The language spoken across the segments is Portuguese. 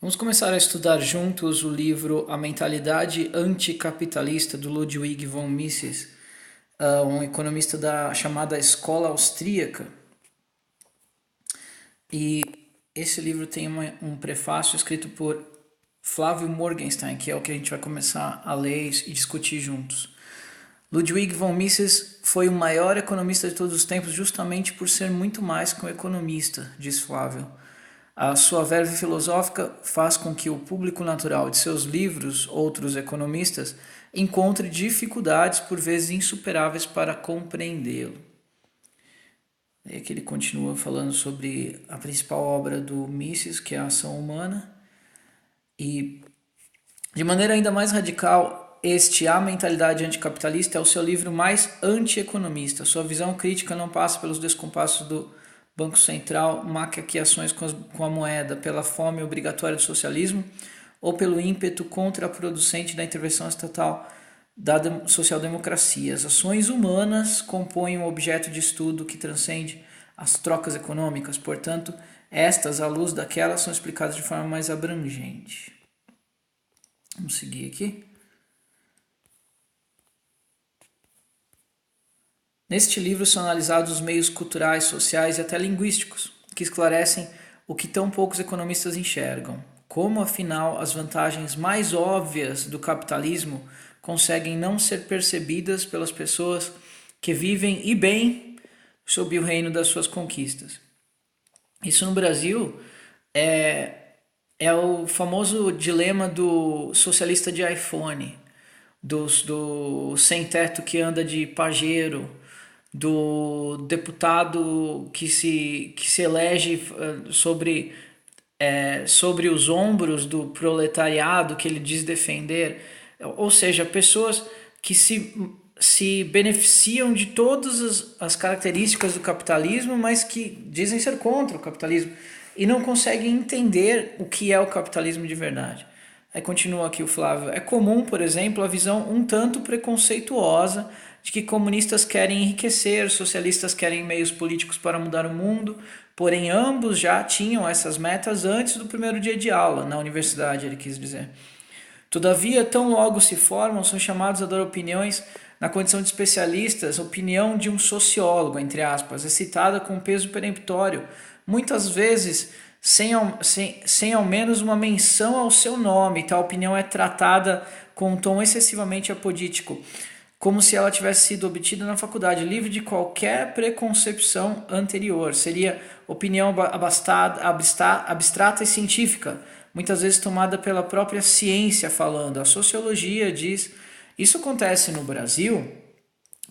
Vamos começar a estudar juntos o livro A Mentalidade Anticapitalista do Ludwig von Mises, um economista da chamada Escola Austríaca. E esse livro tem um prefácio escrito por Flávio Morgenstern, que é o que a gente vai começar a ler e discutir juntos. Ludwig von Mises foi o maior economista de todos os tempos justamente por ser muito mais que um economista, diz Flávio. A sua verve filosófica faz com que o público natural de seus livros, outros economistas, encontre dificuldades por vezes insuperáveis para compreendê-lo. E aqui ele continua falando sobre a principal obra do Mises, que é a Ação Humana, e de maneira ainda mais radical, A Mentalidade Anticapitalista é o seu livro mais anti-economista. Sua visão crítica não passa pelos descompassos do Banco Central, maquiações com a moeda, pela fome obrigatória do socialismo ou pelo ímpeto contraproducente da intervenção estatal da social-democracia. As ações humanas compõem um objeto de estudo que transcende as trocas econômicas, portanto, estas, à luz daquelas, são explicadas de forma mais abrangente. Vamos seguir aqui. Neste livro são analisados os meios culturais, sociais e até linguísticos, que esclarecem o que tão poucos economistas enxergam. Como, afinal, as vantagens mais óbvias do capitalismo conseguem não ser percebidas pelas pessoas que vivem e bem sob o reino das suas conquistas. Isso no Brasil é o famoso dilema do socialista de iPhone, do sem-teto que anda de pajeiro, do deputado que se elege sobre os ombros do proletariado que ele diz defender, ou seja, pessoas que se beneficiam de todas as características do capitalismo, mas que dizem ser contra o capitalismo e não conseguem entender o que é o capitalismo de verdade. Aí continua aqui o Flávio. É comum, por exemplo, a visão um tanto preconceituosa de que comunistas querem enriquecer, socialistas querem meios políticos para mudar o mundo, porém ambos já tinham essas metas antes do primeiro dia de aula, na universidade, ele quis dizer. Todavia, tão logo se formam, são chamados a dar opiniões na condição de especialistas, opinião de um sociólogo, entre aspas, é citada com peso peremptório, muitas vezes sem ao menos uma menção ao seu nome. Tal opinião é tratada com um tom excessivamente apodítico, como se ela tivesse sido obtida na faculdade, livre de qualquer preconcepção anterior. Seria opinião abstrata e científica, muitas vezes tomada pela própria ciência falando. A sociologia diz... Isso acontece no Brasil,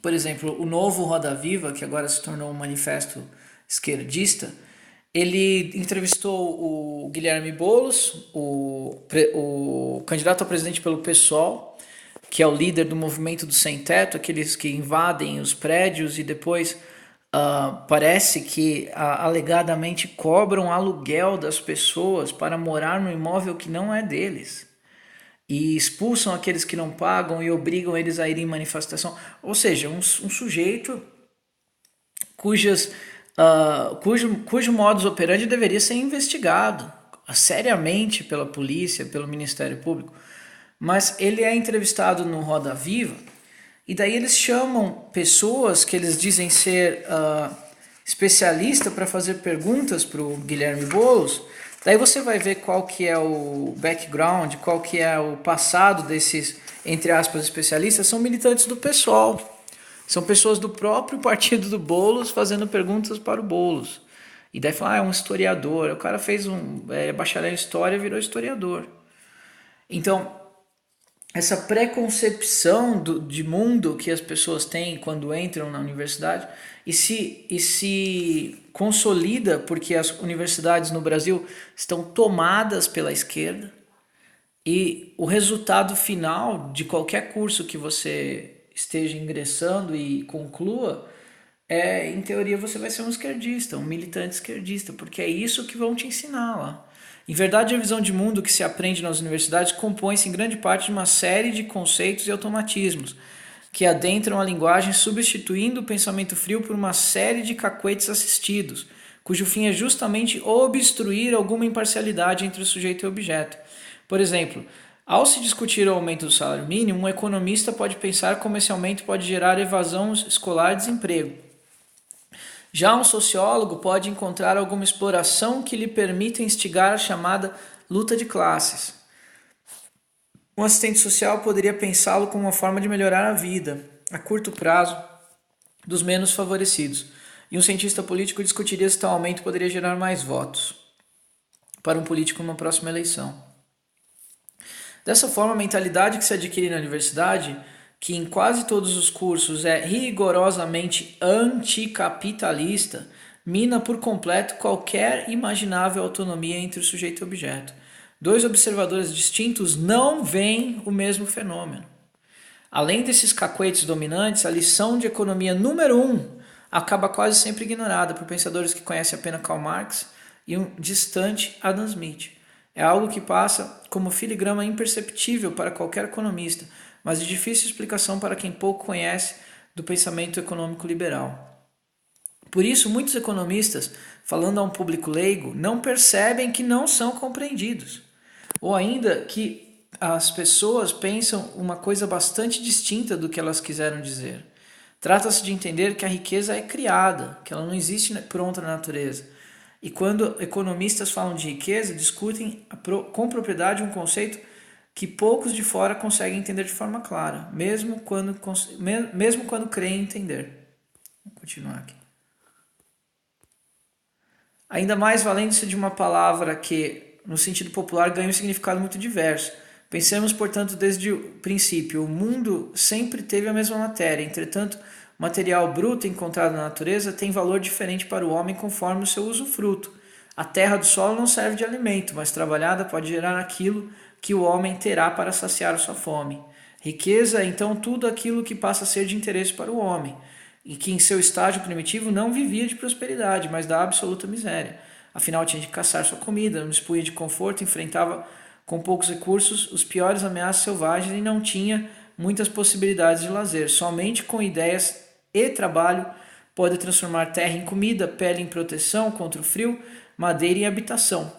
por exemplo, o novo Roda Viva, que agora se tornou um manifesto esquerdista, ele entrevistou o Guilherme Boulos, o candidato a presidente pelo PSOL, que é o líder do movimento do sem-teto, aqueles que invadem os prédios e depois parece que alegadamente cobram aluguel das pessoas para morar no imóvel que não é deles. E expulsam aqueles que não pagam e obrigam eles a irem em manifestação. Ou seja, um sujeito cujo modus operandi deveria ser investigado seriamente pela polícia, pelo Ministério Público. Mas ele é entrevistado no Roda Viva e daí eles chamam pessoas que eles dizem ser especialistas para fazer perguntas para o Guilherme Boulos. Daí você vai ver qual que é o background, qual que é o passado desses, entre aspas, especialistas. São militantes do PSOL. São pessoas do próprio partido do Boulos fazendo perguntas para o Boulos. E daí fala, é um historiador. O cara fez bacharel em história e virou historiador. Então, essa preconcepção de mundo que as pessoas têm quando entram na universidade e se consolida porque as universidades no Brasil estão tomadas pela esquerda e o resultado final de qualquer curso que você esteja ingressando e conclua em teoria você vai ser um esquerdista, um militante esquerdista, porque é isso que vão te ensinar lá. Em verdade, a visão de mundo que se aprende nas universidades compõe-se em grande parte de uma série de conceitos e automatismos que adentram a linguagem substituindo o pensamento frio por uma série de cacuetes assistidos, cujo fim é justamente obstruir alguma imparcialidade entre o sujeito e o objeto. Por exemplo, ao se discutir o aumento do salário mínimo, um economista pode pensar como esse aumento pode gerar evasão escolar e desemprego. Já um sociólogo pode encontrar alguma exploração que lhe permita instigar a chamada luta de classes. Um assistente social poderia pensá-lo como uma forma de melhorar a vida, a curto prazo, dos menos favorecidos. E um cientista político discutiria se tal aumento poderia gerar mais votos para um político numa próxima eleição. Dessa forma, a mentalidade que se adquire na universidade, que em quase todos os cursos é rigorosamente anticapitalista, mina por completo qualquer imaginável autonomia entre o sujeito e o objeto. Dois observadores distintos não veem o mesmo fenômeno. Além desses cacuetes dominantes, a lição de economia número 1 acaba quase sempre ignorada por pensadores que conhecem apenas Karl Marx e um distante Adam Smith. É algo que passa como filigrama imperceptível para qualquer economista, mas de difícil explicação para quem pouco conhece do pensamento econômico liberal. Por isso, muitos economistas, falando a um público leigo, não percebem que não são compreendidos, ou ainda que as pessoas pensam uma coisa bastante distinta do que elas quiseram dizer. Trata-se de entender que a riqueza é criada, que ela não existe pronta na natureza. E quando economistas falam de riqueza, discutem com propriedade um conceito que poucos de fora conseguem entender de forma clara, mesmo quando creem entender. Vou continuar aqui. Ainda mais valendo-se de uma palavra que, no sentido popular, ganha um significado muito diverso. Pensemos, portanto, desde o princípio. O mundo sempre teve a mesma matéria, entretanto, o material bruto encontrado na natureza tem valor diferente para o homem conforme o seu usufruto. A terra do solo não serve de alimento, mas trabalhada pode gerar aquilo que o homem terá para saciar sua fome. Riqueza é então tudo aquilo que passa a ser de interesse para o homem, e que em seu estágio primitivo não vivia de prosperidade, mas da absoluta miséria. Afinal, tinha de caçar sua comida, não dispunha de conforto, enfrentava com poucos recursos os piores ameaças selvagens e não tinha muitas possibilidades de lazer. Somente com ideias e trabalho pode transformar terra em comida, pele em proteção contra o frio, madeira em habitação.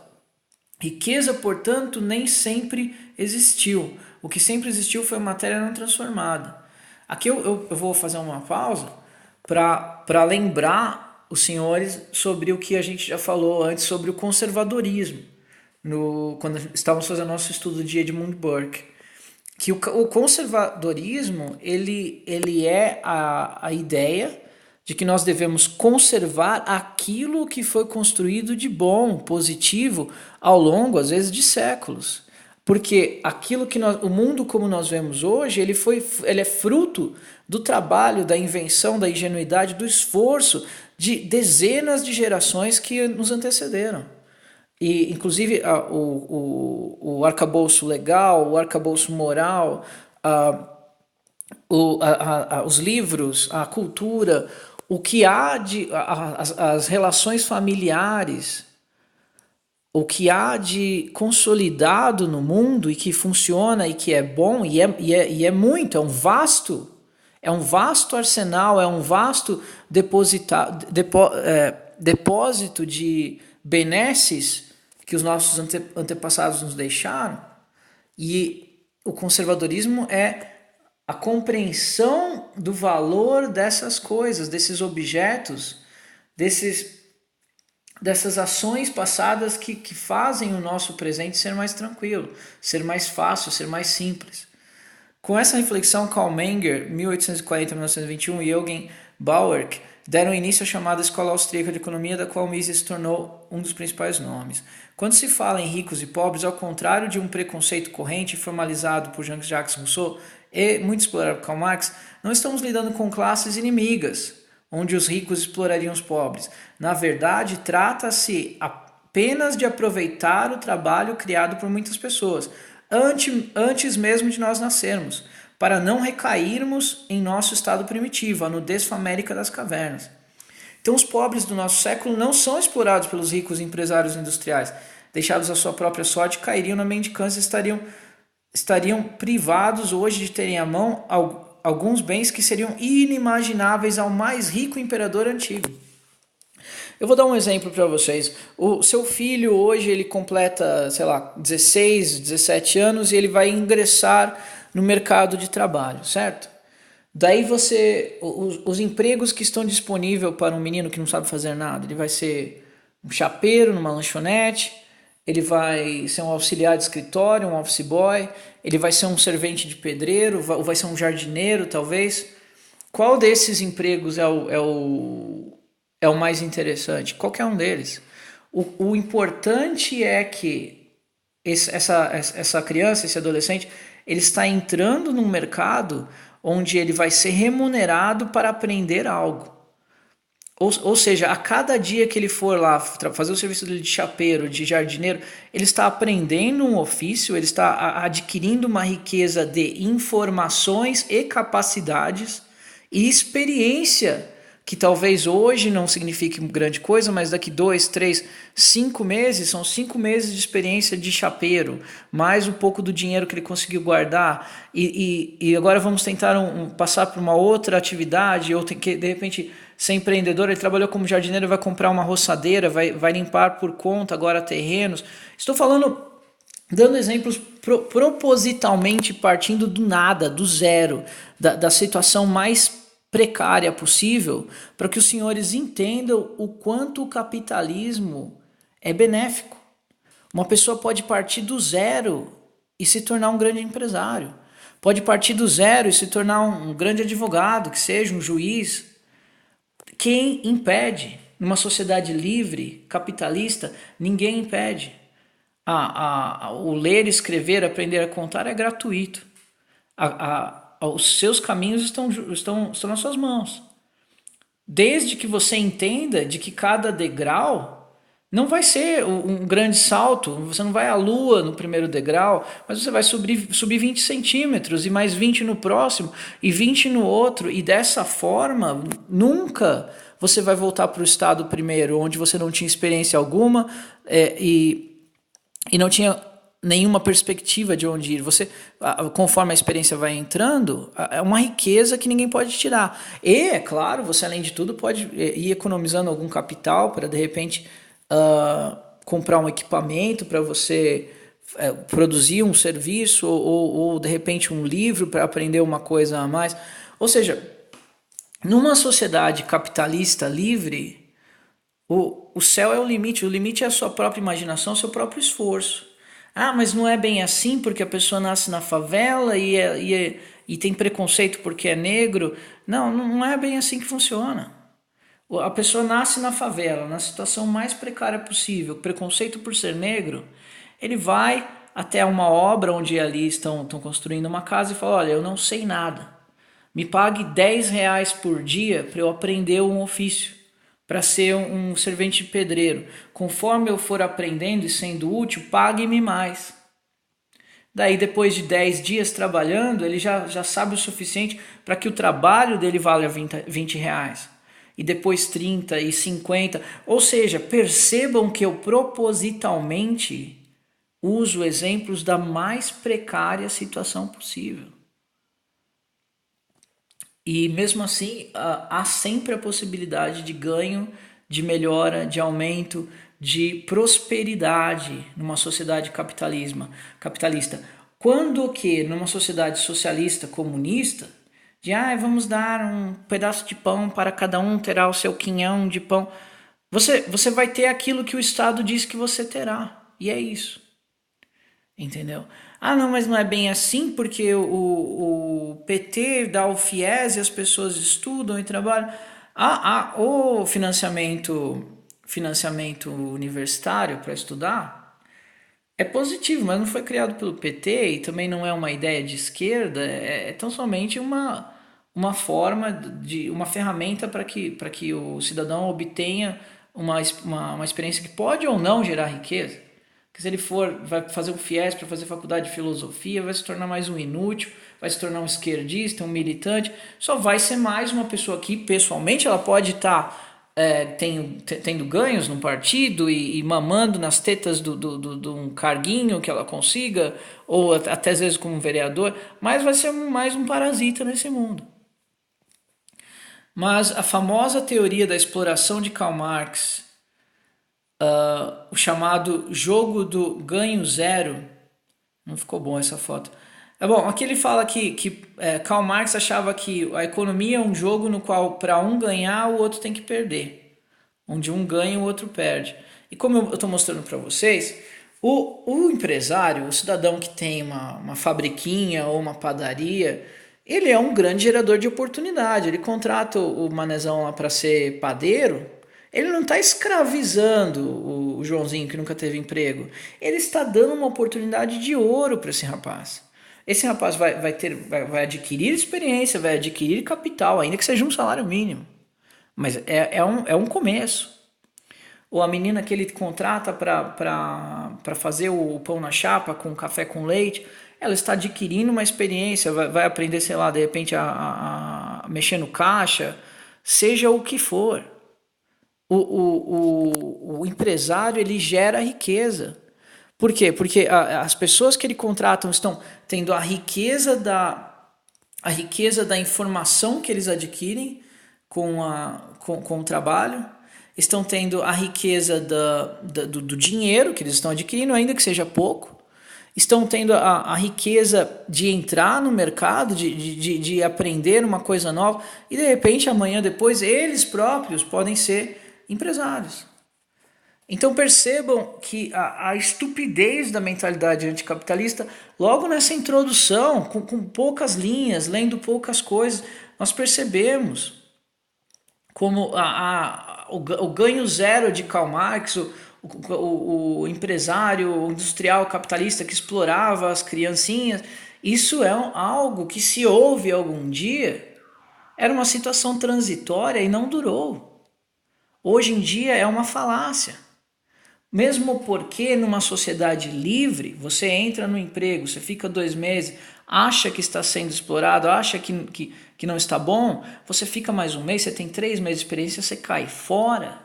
Riqueza, portanto, nem sempre existiu. O que sempre existiu foi matéria não transformada. Aqui eu vou fazer uma pausa para lembrar os senhores sobre o que a gente já falou antes sobre o conservadorismo, quando estávamos fazendo nosso estudo de Edmund Burke. Que o conservadorismo ele é a ideia de que nós devemos conservar aquilo que foi construído de bom, positivo, ao longo, às vezes, de séculos. Porque aquilo que o mundo como nós vemos hoje, ele é fruto do trabalho, da invenção, da ingenuidade, do esforço de dezenas de gerações que nos antecederam. E, inclusive, o arcabouço legal, o arcabouço moral, os livros, a cultura, o que há as relações familiares, o que há de consolidado no mundo e que funciona e que é bom e é muito, é um vasto arsenal, é um vasto depósito de benesses que os nossos antepassados nos deixaram. E o conservadorismo é a compreensão do valor dessas coisas, desses objetos, dessas ações passadas que fazem o nosso presente ser mais tranquilo, ser mais fácil, ser mais simples. Com essa reflexão, Karl Menger, 1840-1921, e Eugen Bauerk deram início à chamada Escola Austríaca de Economia, da qual Mises se tornou um dos principais nomes. Quando se fala em ricos e pobres, ao contrário de um preconceito corrente formalizado por Jean-Jacques Rousseau e muito explorado por Karl Marx, não estamos lidando com classes inimigas, onde os ricos explorariam os pobres. Na verdade, trata-se apenas de aproveitar o trabalho criado por muitas pessoas, antes mesmo de nós nascermos, para não recairmos em nosso estado primitivo, a nudez famérica das cavernas. Então os pobres do nosso século não são explorados pelos ricos empresários industriais. Deixados à sua própria sorte, cairiam na mendicância e estariam privados hoje de terem à mão alguns bens que seriam inimagináveis ao mais rico imperador antigo. Eu vou dar um exemplo para vocês. O seu filho hoje ele completa, sei lá, 16, 17 anos e ele vai ingressar no mercado de trabalho, certo? Daí os empregos que estão disponíveis para um menino que não sabe fazer nada, ele vai ser um chapeiro numa lanchonete, ele vai ser um auxiliar de escritório, um office boy, ele vai ser um servente de pedreiro, vai ser um jardineiro talvez. Qual desses empregos é o mais interessante? Qualquer um deles. O importante é que essa criança, esse adolescente, ele está entrando num mercado onde ele vai ser remunerado para aprender algo. Ou seja, a cada dia que ele for lá fazer o serviço dele de chapeiro, de jardineiro, ele está aprendendo um ofício, ele está adquirindo uma riqueza de informações e capacidades e experiência, que talvez hoje não signifique grande coisa, mas daqui 2, 3, 5 meses, são 5 meses de experiência de chapeiro, mais um pouco do dinheiro que ele conseguiu guardar, e agora vamos tentar passar para uma outra atividade, ou tem que, de repente, ser empreendedor. Ele trabalhou como jardineiro, vai comprar uma roçadeira, vai limpar por conta agora terrenos. Estou falando, dando exemplos propositalmente partindo do nada, do zero, da situação mais precária possível, para que os senhores entendam o quanto o capitalismo é benéfico. Uma pessoa pode partir do zero e se tornar um grande empresário. Pode partir do zero e se tornar um grande advogado, que seja um juiz. Quem impede? Numa sociedade livre, capitalista, ninguém impede. O ler, escrever, aprender a contar é gratuito. Os seus caminhos estão nas suas mãos. Desde que você entenda de que cada degrau não vai ser um grande salto, você não vai à lua no primeiro degrau, mas você vai subir 20 centímetros e mais 20 no próximo e 20 no outro, e dessa forma nunca você vai voltar para o estado primeiro, onde você não tinha experiência alguma e não tinha nenhuma perspectiva de onde ir. Você, conforme a experiência vai entrando, é uma riqueza que ninguém pode tirar. E, é claro, você além de tudo pode ir economizando algum capital para de repente comprar um equipamento para você produzir um serviço ou de repente um livro para aprender uma coisa a mais. Ou seja, numa sociedade capitalista livre, o céu é o limite é a sua própria imaginação, seu próprio esforço. Ah, mas não é bem assim porque a pessoa nasce na favela e tem preconceito porque é negro. Não é bem assim que funciona. A pessoa nasce na favela, na situação mais precária possível, preconceito por ser negro, ele vai até uma obra onde ali estão construindo uma casa e fala: olha, eu não sei nada, me pague R$ 10 por dia para eu aprender um ofício, para ser um servente de pedreiro. Conforme eu for aprendendo e sendo útil, pague-me mais. Daí, depois de 10 dias trabalhando, ele já sabe o suficiente para que o trabalho dele valha R$ 20. E depois 30 e 50. Ou seja, percebam que eu propositalmente uso exemplos da mais precária situação possível. E mesmo assim, há sempre a possibilidade de ganho, de melhora, de aumento, de prosperidade numa sociedade capitalista. Quando que numa sociedade socialista, comunista, vamos dar um pedaço de pão para cada um, terá o seu quinhão de pão. Você vai ter aquilo que o Estado diz que você terá. E é isso. Entendeu? Não, mas não é bem assim, porque o PT dá o FIES e as pessoas estudam e trabalham. O financiamento universitário para estudar é positivo, mas não foi criado pelo PT e também não é uma ideia de esquerda, é tão somente uma forma uma ferramenta para que o cidadão obtenha uma experiência que pode ou não gerar riqueza. Que se ele vai fazer um FIES para fazer faculdade de filosofia, vai se tornar mais um inútil, vai se tornar um esquerdista, um militante, só vai ser mais uma pessoa que pessoalmente ela pode estar tendo ganhos no partido e mamando nas tetas de um carguinho que ela consiga, ou até às vezes como um vereador, mas vai ser mais um parasita nesse mundo. Mas a famosa teoria da exploração de Karl Marx o chamado jogo do ganho zero. Não ficou bom essa foto. É bom, aqui ele fala que Karl Marx achava que a economia é um jogo no qual para um ganhar o outro tem que perder, onde um ganha o outro perde. E como eu estou mostrando para vocês, o empresário, o cidadão que tem uma fabriquinha ou uma padaria, ele é um grande gerador de oportunidade. Ele contrata o manezão lá para ser padeiro. Ele não está escravizando o Joãozinho que nunca teve emprego. Ele está dando uma oportunidade de ouro para esse rapaz. Esse rapaz vai adquirir experiência, vai adquirir capital, ainda que seja um salário mínimo. Mas é um começo. Ou a menina que ele contrata para fazer o pão na chapa com café com leite, ela está adquirindo uma experiência, vai aprender, sei lá, de repente a mexer no caixa, seja o que for. O empresário, ele gera riqueza. Por quê? Porque as pessoas que ele contrata estão tendo a riqueza da informação que eles adquirem com o trabalho, estão tendo a riqueza do dinheiro que eles estão adquirindo, ainda que seja pouco, estão tendo a riqueza de entrar no mercado, de aprender uma coisa nova, e de repente amanhã depois eles próprios podem ser empresários. Então percebam que a estupidez da mentalidade anticapitalista, logo nessa introdução, com poucas linhas, lendo poucas coisas, nós percebemos como o ganho zero de Karl Marx, o empresário o industrial capitalista que explorava as criancinhas, isso é algo que, se houve algum dia, era uma situação transitória e não durou. Hoje em dia é uma falácia. Mesmo porque numa sociedade livre, você entra no emprego, você fica 2 meses, acha que está sendo explorado, acha que não está bom, você fica mais 1 mês, você tem 3 meses de experiência, você cai fora.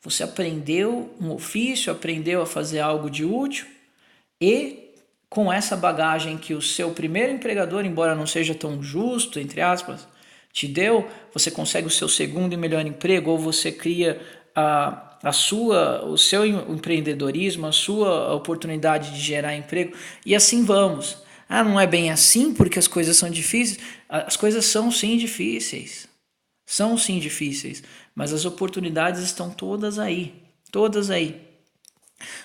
Você aprendeu um ofício, aprendeu a fazer algo de útil e com essa bagagem que o seu primeiro empregador, embora não seja tão justo, entre aspas, te deu, você consegue o seu segundo e melhor emprego, ou você cria o seu empreendedorismo, a sua oportunidade de gerar emprego, e assim vamos. Não é bem assim porque as coisas são difíceis. As coisas são sim difíceis. São sim difíceis, mas as oportunidades estão todas aí. Todas aí.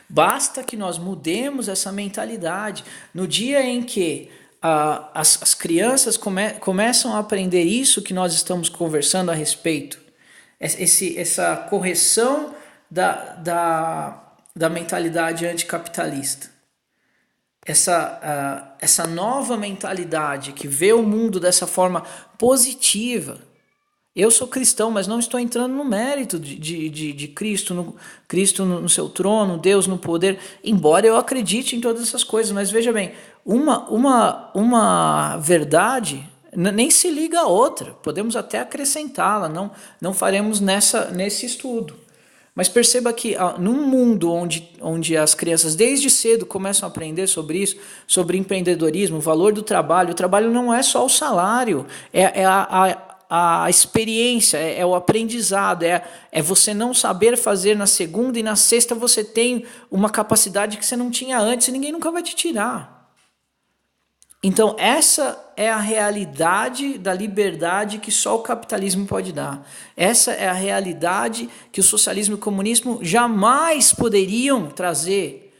Basta que nós mudemos essa mentalidade. No dia em que as crianças começam a aprender isso que nós estamos conversando a respeito, essa correção da mentalidade anticapitalista, essa nova mentalidade que vê o mundo dessa forma positiva. Eu sou cristão, mas não estou entrando no mérito de Cristo, Cristo no seu trono, Deus no poder, embora eu acredite em todas essas coisas. Mas veja bem, uma verdade nem se liga a outra, podemos até acrescentá-la, não faremos nesse estudo. Mas perceba que num mundo onde as crianças desde cedo começam a aprender sobre isso, sobre empreendedorismo, o valor do trabalho, o trabalho não é só o salário, é a experiência, é o aprendizado, é você não saber fazer na segunda e na sexta você tem uma capacidade que você não tinha antes e ninguém nunca vai te tirar. Então essa é a realidade da liberdade que só o capitalismo pode dar. Essa é a realidade que o socialismo e o comunismo jamais poderiam trazer.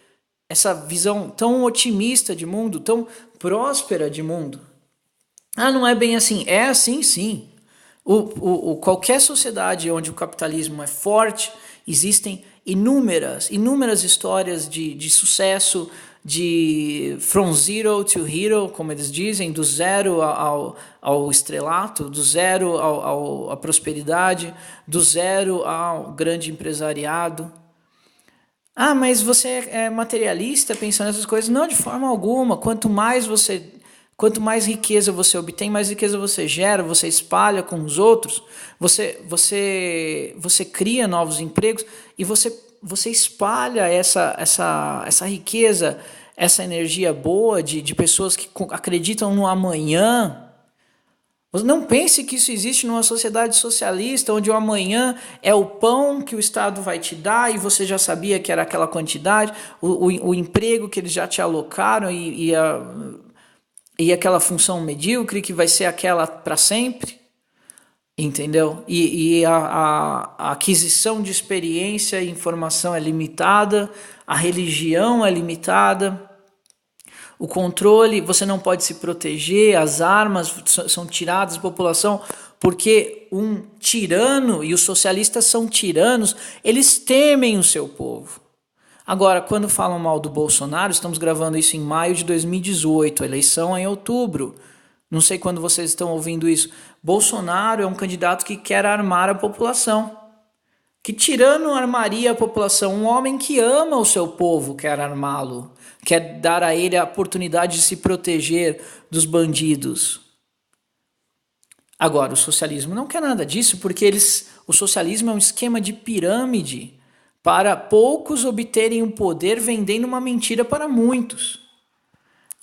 Essa visão tão otimista de mundo, tão próspera de mundo. Não é bem assim. É assim sim. Qualquer sociedade onde o capitalismo é forte, existem inúmeras histórias de sucesso, de from zero to hero, como eles dizem, do zero ao estrelato, do zero à prosperidade, do zero ao grande empresariado. Mas você é materialista pensando nessas coisas? Não, de forma alguma. Quanto mais riqueza você obtém, mais riqueza você gera, você espalha com os outros, você cria novos empregos e você espalha essa riqueza, essa energia boa de pessoas que acreditam no amanhã. Não pense que isso existe numa sociedade socialista, onde o amanhã é o pão que o Estado vai te dar e você já sabia que era aquela quantidade, o emprego que eles já te alocaram e aquela função medíocre que vai ser aquela para sempre, entendeu? A aquisição de experiência e informação é limitada, a religião é limitada. O controle, você não pode se proteger, as armas são tiradas da população, porque um tirano, e os socialistas são tiranos, eles temem o seu povo. Agora, quando falam mal do Bolsonaro, estamos gravando isso em maio de 2018, a eleição é em outubro. Não sei quando vocês estão ouvindo isso. Bolsonaro é um candidato que quer armar a população. Que tirano armaria a população? Um homem que ama o seu povo quer armá-lo, quer dar a ele a oportunidade de se proteger dos bandidos. Agora, o socialismo não quer nada disso, porque o socialismo é um esquema de pirâmide para poucos obterem o poder vendendo uma mentira para muitos.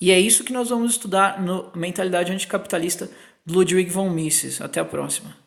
E é isso que nós vamos estudar no Mentalidade Anticapitalista, do Ludwig von Mises. Até a próxima.